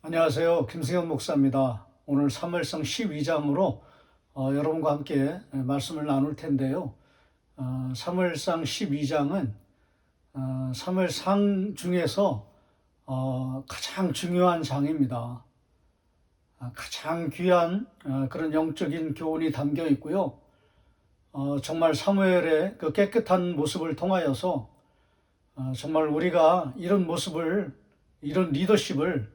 안녕하세요. 김승현 목사입니다. 오늘 사무엘상 12장으로 여러분과 함께 말씀을 나눌 텐데요. 사무엘상 12장은 사무엘상 중에서 가장 중요한 장입니다. 가장 귀한 그런 영적인 교훈이 담겨 있고요. 정말 사무엘의 그 깨끗한 모습을 통하여서 정말 우리가 이런 모습을, 이런 리더십을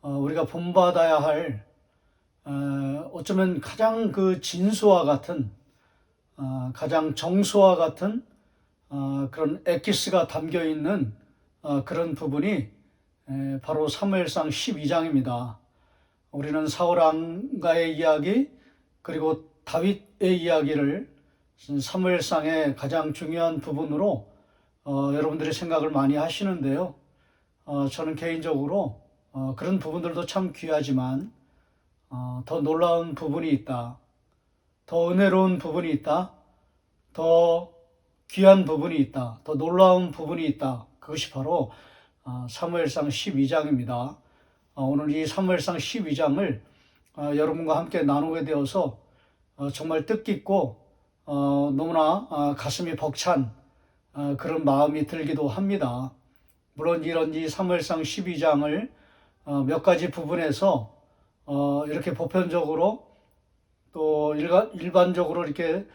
우리가 본받아야 할 어쩌면 가장 그 진수와 같은 가장 정수와 같은 그런 엑기스가 담겨 있는 그런 부분이 바로 사무엘상 12장입니다. 우리는 사울 왕가의 이야기 그리고 다윗의 이야기를 사무엘상의 가장 중요한 부분으로 여러분들이 생각을 많이 하시는데요. 저는 개인적으로 그런 부분들도 참 귀하지만 더 놀라운 부분이 있다. 더 은혜로운 부분이 있다. 더 귀한 부분이 있다. 더 놀라운 부분이 있다. 그것이 바로 사무엘상 12장입니다. 오늘 이 사무엘상 12장을 여러분과 함께 나누게 되어서 정말 뜻깊고 너무나 가슴이 벅찬 그런 마음이 들기도 합니다. 물론 이런 이 사무엘상 12장을 몇 가지 부분에서 이렇게 보편적으로 또 일반적으로 이렇게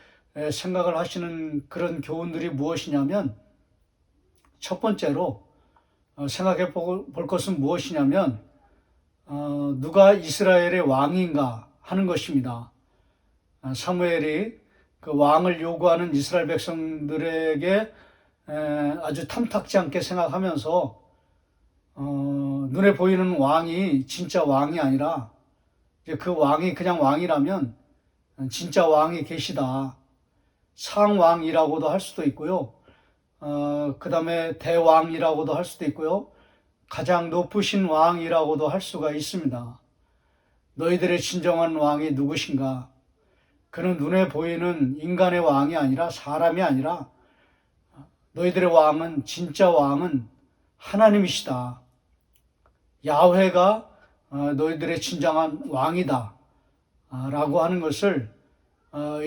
생각을 하시는 그런 교훈들이 무엇이냐면, 첫 번째로 생각해 볼 것은 무엇이냐면 누가 이스라엘의 왕인가 하는 것입니다. 사무엘이 그 왕을 요구하는 이스라엘 백성들에게 아주 탐탁지 않게 생각하면서 눈에 보이는 왕이 진짜 왕이 아니라 그 왕이 그냥 왕이라면 진짜 왕이 계시다. 상왕이라고도 할 수도 있고요. 그 다음에 대왕이라고도 할 수도 있고요. 가장 높으신 왕이라고도 할 수가 있습니다. 너희들의 진정한 왕이 누구신가? 그는 눈에 보이는 인간의 왕이 아니라 사람이 아니라 너희들의 왕은 진짜 왕은 하나님이시다. 야훼가 너희들의 진정한 왕이다 라고 하는 것을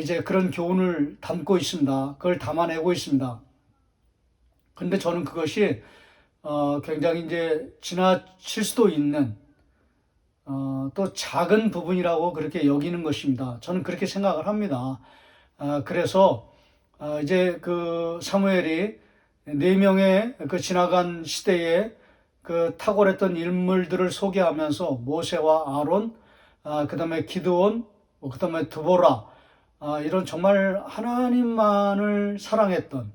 이제 그런 교훈을 담고 있습니다. 그걸 담아내고 있습니다. 근데 저는 그것이 굉장히 이제 지나칠 수도 있는 또 작은 부분이라고 그렇게 여기는 것입니다. 저는 그렇게 생각을 합니다. 그래서 이제 그 사무엘이 4명의 그 지나간 시대에 그 탁월했던 인물들을 소개하면서 모세와 아론, 그 다음에 기드온, 그 다음에 드보라, 이런 정말 하나님만을 사랑했던,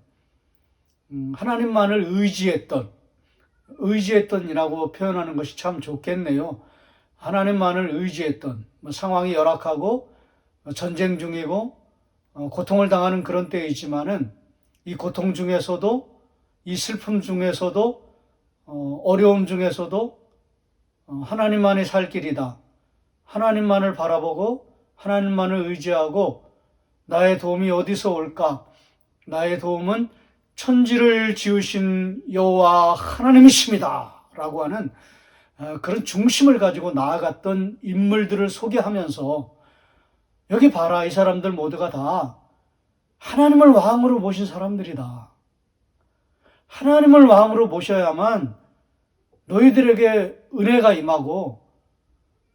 하나님만을 의지했던이라고 표현하는 것이 참 좋겠네요. 하나님만을 의지했던, 상황이 열악하고 전쟁 중이고 고통을 당하는 그런 때이지만은 이 고통 중에서도, 이 슬픔 중에서도, 어려움 중에서도 하나님만이 살 길이다. 하나님만을 바라보고 하나님만을 의지하고 나의 도움이 어디서 올까? 나의 도움은 천지를 지으신 여호와 하나님이십니다. 라고 하는 그런 중심을 가지고 나아갔던 인물들을 소개하면서 여기 봐라, 이 사람들 모두가 다 하나님을 왕으로 모신 사람들이다. 하나님을 왕으로 모셔야만 너희들에게 은혜가 임하고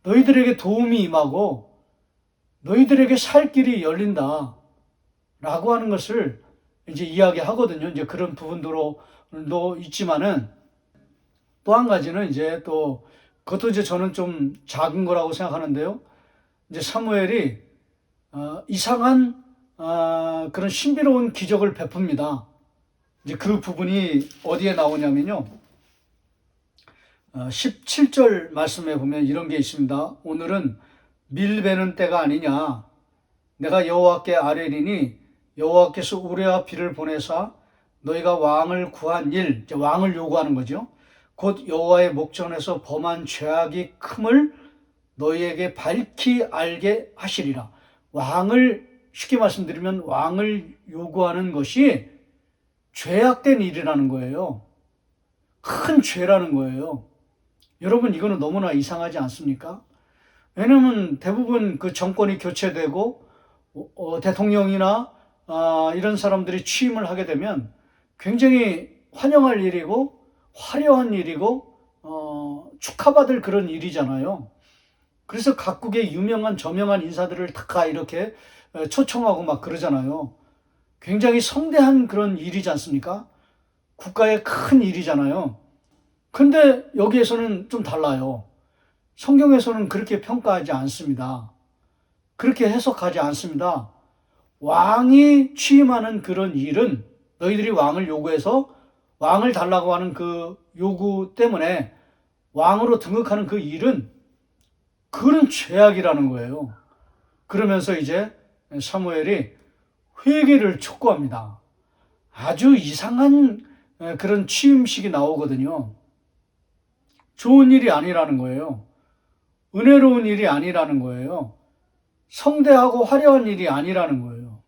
너희들에게 도움이 임하고 너희들에게 살 길이 열린다 라고 하는 것을 이제 이야기하거든요. 이제 그런 부분도 있지만은 또 한 가지는 이제 또 그것도 이제 저는 좀 작은 거라고 생각하는데요. 이제 사무엘이 이상한 그런 신비로운 기적을 베풉니다. 이제 그 부분이 어디에 나오냐면요. 17절 말씀에 보면 이런 게 있습니다. 오늘은 밀베는 때가 아니냐. 내가 여호와께 아뢰리니 여호와께서 우레와 비를 보내사 너희가 왕을 구한 일, 이제 왕을 요구하는 거죠. 곧 여호와의 목전에서 범한 죄악이 큼을 너희에게 밝히 알게 하시리라. 왕을, 쉽게 말씀드리면 왕을 요구하는 것이 죄악된 일이라는 거예요. 큰 죄라는 거예요. 여러분, 이거는 너무나 이상하지 않습니까? 왜냐면 대부분 그 정권이 교체되고 대통령이나 이런 사람들이 취임을 하게 되면 굉장히 환영할 일이고 화려한 일이고 축하받을 그런 일이잖아요. 그래서 각국의 유명한 저명한 인사들을 다 이렇게 초청하고 막 그러잖아요. 굉장히 성대한 그런 일이지 않습니까? 국가의 큰 일이잖아요. 근데 여기에서는 좀 달라요. 성경에서는 그렇게 평가하지 않습니다. 그렇게 해석하지 않습니다. 왕이 취임하는 그런 일은 너희들이 왕을 요구해서 왕을 달라고 하는 그 요구 때문에 왕으로 등극하는 그 일은 그런 죄악이라는 거예요. 그러면서 이제 사무엘이 회개를 촉구합니다. 아주 이상한 그런 취임식이 나오거든요. 좋은 일이 아니라는 거예요. 은혜로운 일이 아니라는 거예요. 성대하고 화려한 일이 아니라는 거예요.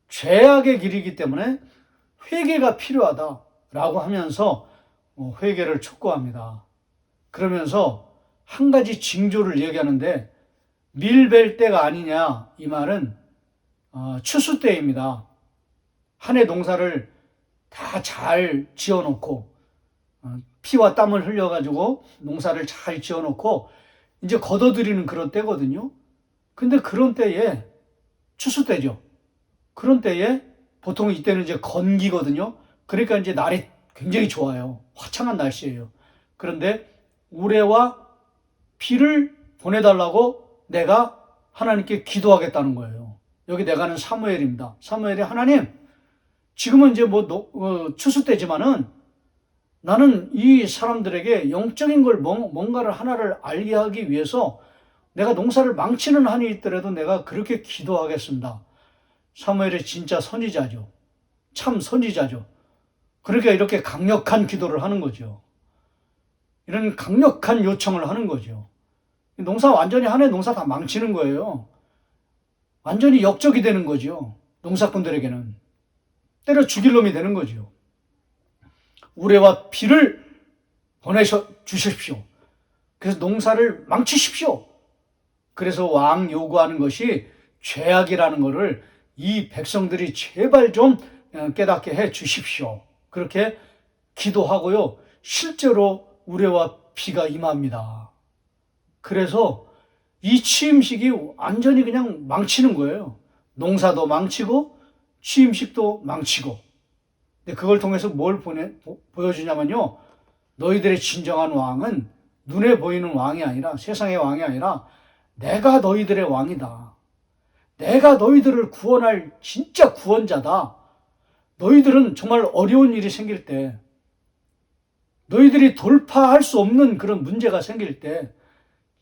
죄악의 길이기 때문에 회개가 필요하다라고 하면서 회개를 촉구합니다. 그러면서 한 가지 징조를 얘기하는데 밀벨 때가 아니냐, 이 말은 추수 때입니다. 한 해 농사를 다 잘 지어놓고 피와 땀을 흘려가지고 농사를 잘 지어놓고 이제 걷어들이는 그런 때거든요. 근데 그런 때에 추수 때죠. 그런 때에 보통 이때는 이제 건기거든요. 그러니까 이제 날이 굉장히 좋아요. 화창한 날씨예요. 그런데 우레와 비를 보내달라고 내가 하나님께 기도하겠다는 거예요. 여기 내가는 사무엘입니다. 사무엘이 하나님, 지금은 이제 추수 때지만은 나는 이 사람들에게 영적인 걸 뭔가를 하나를 알게 하기 위해서 내가 농사를 망치는 한이 있더라도 내가 그렇게 기도하겠습니다. 사무엘이 진짜 선지자죠. 참 선지자죠. 그러니까 이렇게 강력한 기도를 하는 거죠. 이런 강력한 요청을 하는 거죠. 농사 완전히 한 해 농사 다 망치는 거예요. 완전히 역적이 되는 거죠. 농사꾼들에게는. 때려 죽일 놈이 되는 거죠. 우레와 비를 보내셔 주십시오. 그래서 농사를 망치십시오. 그래서 왕 요구하는 것이 죄악이라는 것을 이 백성들이 제발 좀 깨닫게 해 주십시오. 그렇게 기도하고요. 실제로 우레와 비가 임합니다. 그래서 이 취임식이 완전히 그냥 망치는 거예요. 농사도 망치고 취임식도 망치고. 근데 그걸 통해서 뭘 보여주냐면요. 너희들의 진정한 왕은 눈에 보이는 왕이 아니라, 세상의 왕이 아니라 내가 너희들의 왕이다. 내가 너희들을 구원할 진짜 구원자다. 너희들은 정말 어려운 일이 생길 때, 너희들이 돌파할 수 없는 그런 문제가 생길 때,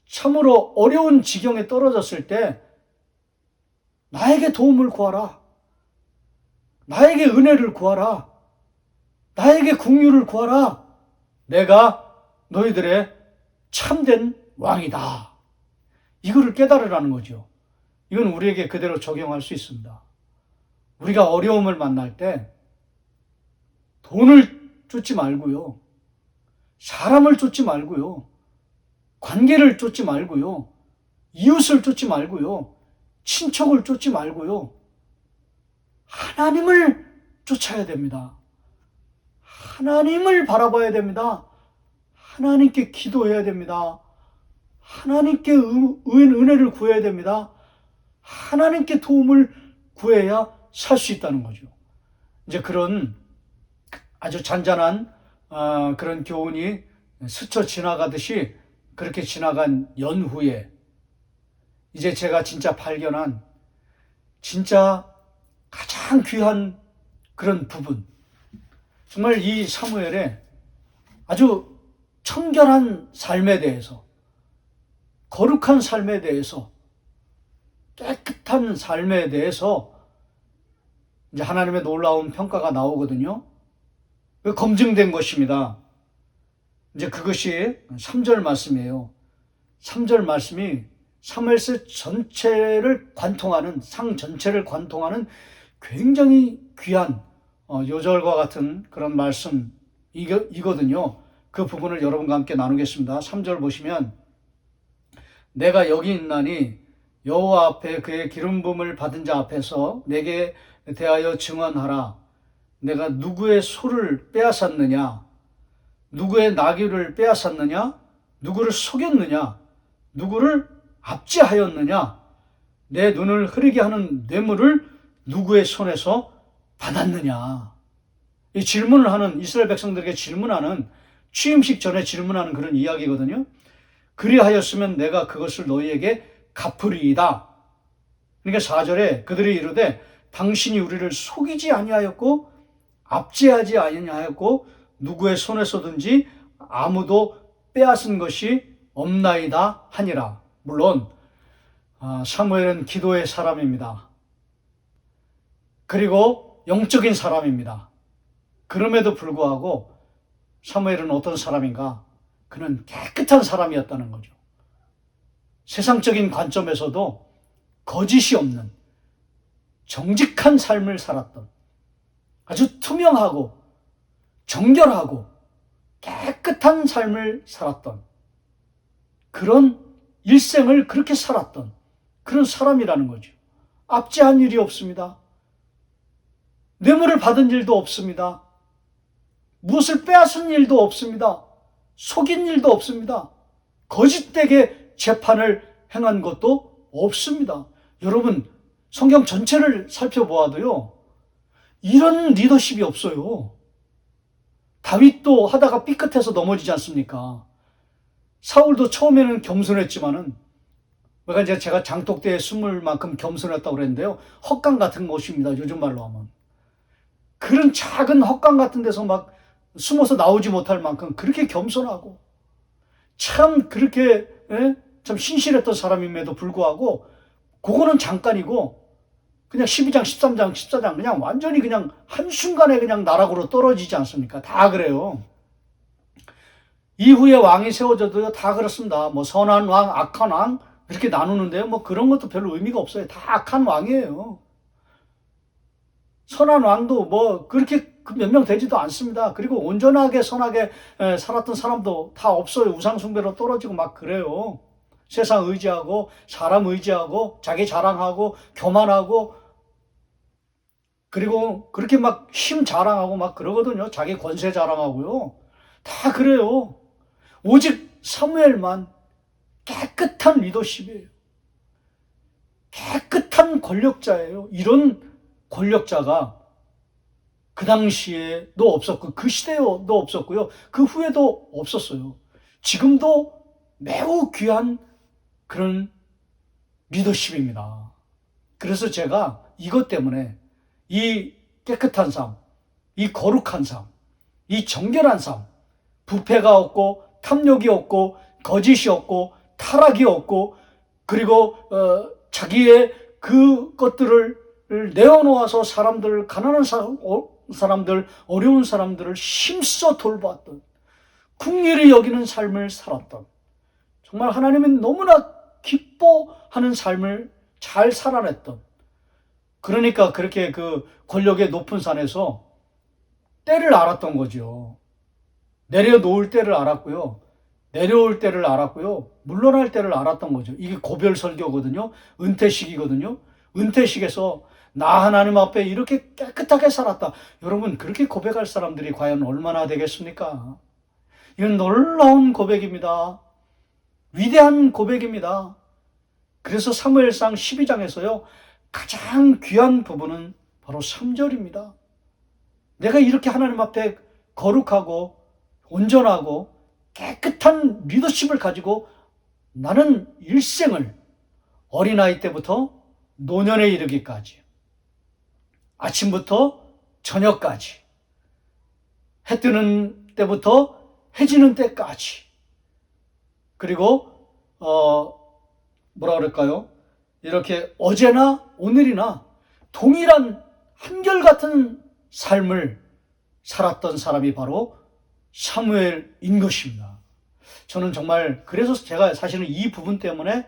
참으로 어려운 지경에 떨어졌을 때 나에게 도움을 구하라. 나에게 은혜를 구하라. 나에게 긍휼을 구하라. 내가 너희들의 참된 왕이다. 이거를 깨달으라는 거죠. 이건 우리에게 그대로 적용할 수 있습니다. 우리가 어려움을 만날 때 돈을 쫓지 말고요. 사람을 쫓지 말고요. 관계를 쫓지 말고요. 이웃을 쫓지 말고요. 친척을 쫓지 말고요. 하나님을 쫓아야 됩니다. 하나님을 바라봐야 됩니다. 하나님께 기도해야 됩니다. 하나님께 은혜를 구해야 됩니다. 하나님께 도움을 구해야 살 수 있다는 거죠. 이제 그런 아주 잔잔한 그런 교훈이 스쳐 지나가듯이 그렇게 지나간 연후에 이제 제가 진짜 발견한 진짜 가장 귀한 그런 부분, 정말 이 사무엘의 아주 청결한 삶에 대해서, 거룩한 삶에 대해서, 깨끗한 삶에 대해서 이제 하나님의 놀라운 평가가 나오거든요. 검증된 것입니다. 이제 그것이 3절 말씀이에요. 3절 말씀이 사무엘서 전체를 관통하는, 상 전체를 관통하는 굉장히 귀한 요절과 같은 그런 말씀이거든요. 그 부분을 여러분과 함께 나누겠습니다. 3절 보시면 내가 여기 있나니 여호와 앞에 그의 기름 부음을 받은 자 앞에서 내게 대하여 증언하라. 내가 누구의 소를 빼앗았느냐? 누구의 나귀를 빼앗았느냐? 누구를 속였느냐? 누구를 압제하였느냐? 내 눈을 흐리게 하는 뇌물을 누구의 손에서 받았느냐? 이 질문을 하는, 이스라엘 백성들에게 질문하는, 취임식 전에 질문하는 그런 이야기거든요. 그리하였으면 내가 그것을 너희에게 갚으리이다. 그러니까 4절에 그들이 이르되 당신이 우리를 속이지 아니하였고 압제하지 아니하였고 누구의 손에서든지 아무도 빼앗은 것이 없나이다 하니라. 물론 사무엘은 기도의 사람입니다. 그리고 영적인 사람입니다. 그럼에도 불구하고 사무엘은 어떤 사람인가? 그는 깨끗한 사람이었다는 거죠. 세상적인 관점에서도 거짓이 없는 정직한 삶을 살았던, 아주 투명하고 정결하고 깨끗한 삶을 살았던, 그런 일생을 그렇게 살았던 그런 사람이라는 거죠. 압제한 일이 없습니다. 뇌물을 받은 일도 없습니다. 무엇을 빼앗은 일도 없습니다. 속인 일도 없습니다. 거짓되게 재판을 행한 것도 없습니다. 여러분, 성경 전체를 살펴보아도요, 이런 리더십이 없어요. 다윗도 하다가 삐끗해서 넘어지지 않습니까? 사울도 처음에는 겸손했지만은, 제가 장독대에 숨을 만큼 겸손했다고 그랬는데요, 헛강 같은 것입니다. 요즘 말로 하면. 그런 작은 헛강 같은 데서 막 숨어서 나오지 못할 만큼 그렇게 겸손하고 참 그렇게 참 신실했던 사람임에도 불구하고 그거는 잠깐이고 그냥 12장, 13장, 14장 그냥 완전히 그냥 한순간에 그냥 나락으로 떨어지지 않습니까? 다 그래요. 이후에 왕이 세워져도요, 다 그렇습니다. 뭐 선한 왕, 악한 왕 이렇게 나누는데요. 뭐 그런 것도 별로 의미가 없어요. 다 악한 왕이에요. 선한 왕도 뭐 그렇게 몇 명 되지도 않습니다. 그리고 온전하게 선하게 살았던 사람도 다 없어요. 우상숭배로 떨어지고 막 그래요. 세상 의지하고 사람 의지하고 자기 자랑하고 교만하고 그리고 그렇게 막 힘 자랑하고 막 그러거든요. 자기 권세 자랑하고요. 다 그래요. 오직 사무엘만 깨끗한 리더십이에요. 깨끗한 권력자예요. 이런 권력자가 그 당시에도 없었고 그 시대에도 없었고요. 그 후에도 없었어요. 지금도 매우 귀한 그런 리더십입니다. 그래서 제가 이것 때문에 이 깨끗한 삶, 이 거룩한 삶, 이 정결한 삶, 부패가 없고 탐욕이 없고 거짓이 없고 타락이 없고 그리고 자기의 그 것들을 내어놓아서 사람들, 가난한 사람들, 어려운 사람들을 힘써 돌봤던, 긍휼히 여기는 삶을 살았던, 정말 하나님은 너무나 기뻐하는 삶을 잘 살아냈던, 그러니까 그렇게 그 권력의 높은 산에서 때를 알았던 거죠. 내려놓을 때를 알았고요. 내려올 때를 알았고요. 물러날 때를 알았던 거죠. 이게 고별 설교거든요. 은퇴식이거든요. 은퇴식에서 나 하나님 앞에 이렇게 깨끗하게 살았다. 여러분, 그렇게 고백할 사람들이 과연 얼마나 되겠습니까? 이건 놀라운 고백입니다. 위대한 고백입니다. 그래서 사무엘상 12장에서요. 가장 귀한 부분은 바로 3절입니다. 내가 이렇게 하나님 앞에 거룩하고 온전하고 깨끗한 리더십을 가지고 나는 일생을 어린아이 때부터 노년에 이르기까지 아침부터 저녁까지 해 뜨는 때부터 해 지는 때까지 그리고 뭐라 그럴까요? 이렇게 어제나 오늘이나 동일한 한결같은 삶을 살았던 사람이 바로 사무엘인 것입니다. 저는 정말 그래서 제가 사실은 이 부분 때문에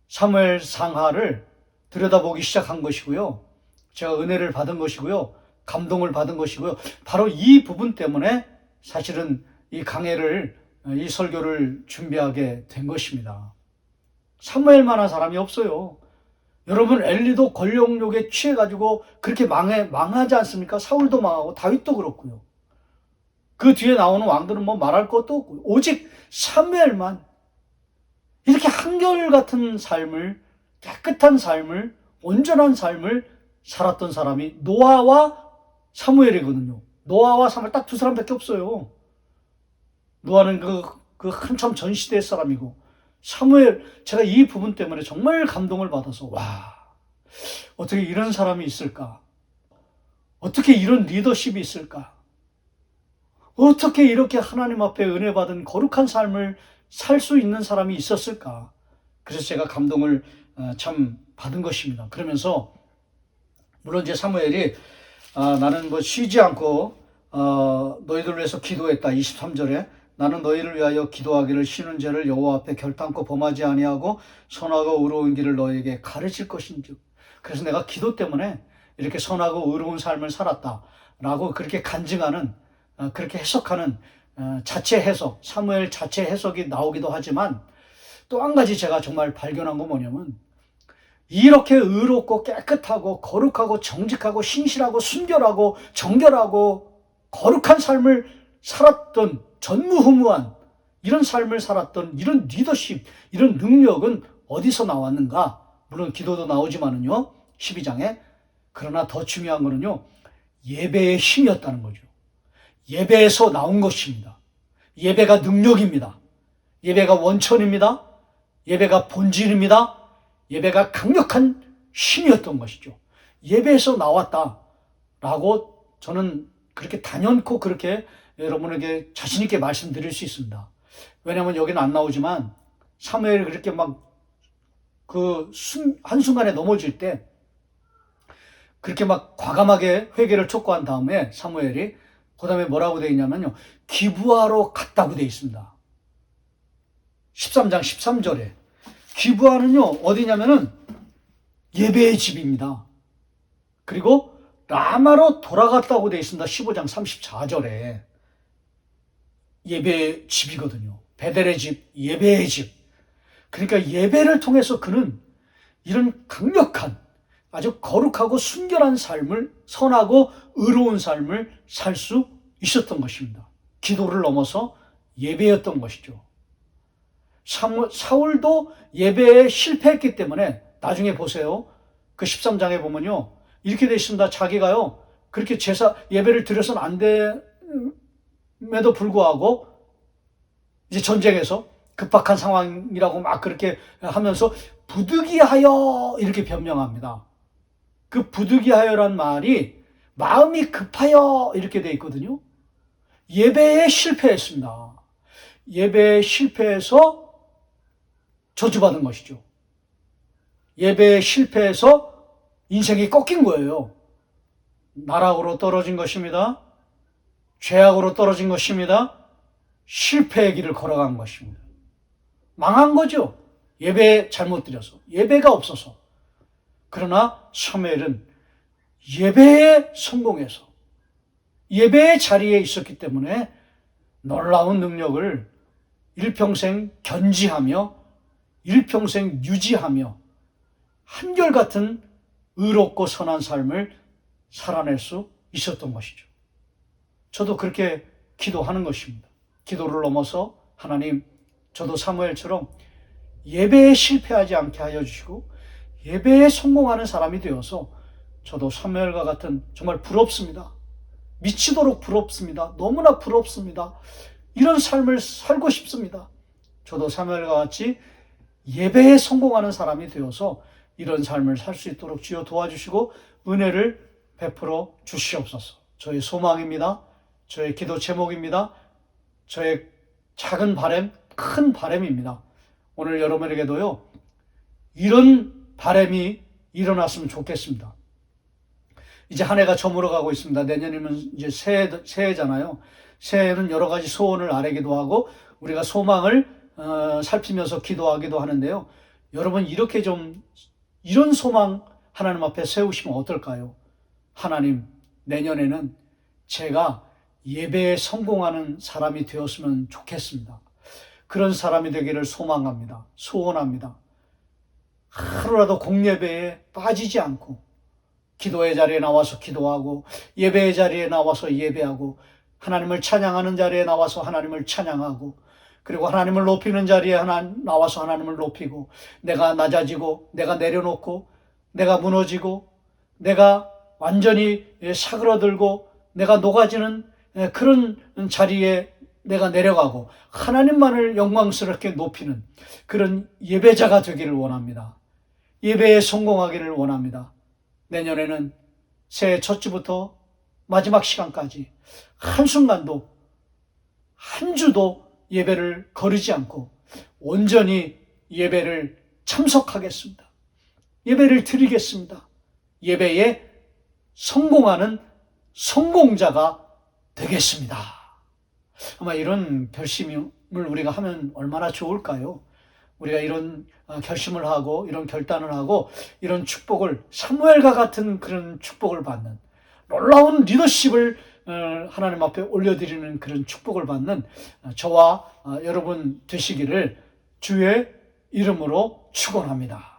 사무엘 상하를 들여다보기 시작한 것이고요. 제가 은혜를 받은 것이고요. 감동을 받은 것이고요. 바로 이 부분 때문에 사실은 이 설교를 준비하게 된 것입니다. 사무엘만한 사람이 없어요. 여러분, 엘리도 권력욕에 취해가지고 그렇게 망하지 않습니까? 사울도 망하고 다윗도 그렇고요. 그 뒤에 나오는 왕들은 뭐 말할 것도 없고요. 오직 사무엘만 이렇게 한결같은 삶을, 깨끗한 삶을, 온전한 삶을 살았던 사람이 노아와 사무엘이거든요. 노아와 사무엘 딱 두 사람밖에 없어요. 노아는 그 한참 전 시대의 사람이고, 사무엘, 제가 이 부분 때문에 정말 감동을 받아서, 와, 어떻게 이런 사람이 있을까? 어떻게 이런 리더십이 있을까? 어떻게 이렇게 하나님 앞에 은혜 받은 거룩한 삶을 살 수 있는 사람이 있었을까? 그래서 제가 감동을 참 받은 것입니다. 그러면서 물론 이제 사무엘이 나는 뭐 쉬지 않고 너희들을 위해서 기도했다. 23절에 나는 너희를 위하여 기도하기를 쉬는 죄를 여호와 앞에 결단코 범하지 아니하고 선하고 의로운 길을 너희에게 가르칠 것인즉. 그래서 내가 기도 때문에 이렇게 선하고 의로운 삶을 살았다라고 그렇게 간증하는, 그렇게 해석하는 자체 해석, 사무엘 자체 해석이 나오기도 하지만, 또 한 가지 제가 정말 발견한 건 뭐냐면, 이렇게 의롭고 깨끗하고 거룩하고 정직하고 신실하고 순결하고 정결하고 거룩한 삶을 살았던, 전무후무한 이런 삶을 살았던 이런 리더십, 이런 능력은 어디서 나왔는가? 물론 기도도 나오지만은요, 12장에. 그러나 더 중요한 거는요, 예배의 힘이었다는 거죠. 예배에서 나온 것입니다. 예배가 능력입니다. 예배가 원천입니다. 예배가 본질입니다. 예배가 강력한 힘이었던 것이죠. 예배에서 나왔다라고 저는 그렇게 단연코 그렇게 여러분에게 자신 있게 말씀드릴 수 있습니다. 왜냐하면 여기는 안 나오지만 사무엘이 그렇게 막 한순간에 넘어질 때 그렇게 막 과감하게 회개를 촉구한 다음에 사무엘이 그 다음에 뭐라고 되어 있냐면요, 기브아로 갔다고 되어 있습니다. 13장 13절에. 기브아는요, 어디냐면은 예배의 집입니다. 그리고 라마로 돌아갔다고 되어 있습니다. 15장 34절에. 예배의 집이거든요. 베델의 집, 예배의 집. 그러니까 예배를 통해서 그는 이런 강력한, 아주 거룩하고 순결한 삶을, 선하고 의로운 삶을 살 수 있었던 것입니다. 기도를 넘어서 예배였던 것이죠. 사울도 예배에 실패했기 때문에 나중에 보세요. 그 13장에 보면요, 이렇게 되어 있습니다. 자기가요, 그렇게 예배를 드려서는 안 됨에도 불구하고 이제 전쟁에서 급박한 상황이라고 막 그렇게 하면서 부득이하여 이렇게 변명합니다. 그 부득이하여란 말이 마음이 급하여 이렇게 돼 있거든요. 예배에 실패했습니다. 예배에 실패해서 저주받은 것이죠. 예배에 실패해서 인생이 꺾인 거예요. 나락으로 떨어진 것입니다. 죄악으로 떨어진 것입니다. 실패의 길을 걸어간 것입니다. 망한 거죠. 예배 잘못 드려서. 예배가 없어서. 그러나 사무엘은 예배에 성공해서 예배의 자리에 있었기 때문에 놀라운 능력을 일평생 견지하며 일평생 유지하며 한결같은 의롭고 선한 삶을 살아낼 수 있었던 것이죠. 저도 그렇게 기도하는 것입니다. 기도를 넘어서 하나님, 저도 사무엘처럼 예배에 실패하지 않게 하여 주시고 예배에 성공하는 사람이 되어서 저도 사무엘과 같은, 정말 부럽습니다. 미치도록 부럽습니다. 너무나 부럽습니다. 이런 삶을 살고 싶습니다. 저도 사무엘과 같이 예배에 성공하는 사람이 되어서 이런 삶을 살 수 있도록 주여 도와주시고 은혜를 베풀어 주시옵소서. 저의 소망입니다. 저의 기도 제목입니다. 저의 작은 바람, 큰 바람입니다. 오늘 여러분에게도요, 이런 바람이 일어났으면 좋겠습니다. 이제 한 해가 저물어가고 있습니다. 내년이면 이제 새해잖아요. 새해는 여러 가지 소원을 아뢰기도 하고 우리가 소망을 살피면서 기도하기도 하는데요. 여러분, 이렇게 좀 이런 소망 하나님 앞에 세우시면 어떨까요? 하나님, 내년에는 제가 예배에 성공하는 사람이 되었으면 좋겠습니다. 그런 사람이 되기를 소망합니다. 소원합니다. 하루라도 공예배에 빠지지 않고 기도의 자리에 나와서 기도하고 예배의 자리에 나와서 예배하고 하나님을 찬양하는 자리에 나와서 하나님을 찬양하고 그리고 하나님을 높이는 자리에 나와서 하나님을 높이고 내가 낮아지고 내가 내려놓고 내가 무너지고 내가 완전히 사그러들고 내가 녹아지는 그런 자리에 내가 내려가고 하나님만을 영광스럽게 높이는 그런 예배자가 되기를 원합니다. 예배에 성공하기를 원합니다. 내년에는 새해 첫 주부터 마지막 시간까지 한순간도 한 주도 예배를 거르지 않고 온전히 예배를 참석하겠습니다. 예배를 드리겠습니다. 예배에 성공하는 성공자가 되겠습니다. 아마 이런 결심을 우리가 하면 얼마나 좋을까요? 우리가 이런 결심을 하고 이런 결단을 하고 이런 축복을 사무엘과 같은 그런 축복을 받는 놀라운 리더십을 하나님 앞에 올려드리는 그런 축복을 받는 저와 여러분 되시기를 주의 이름으로 축원합니다.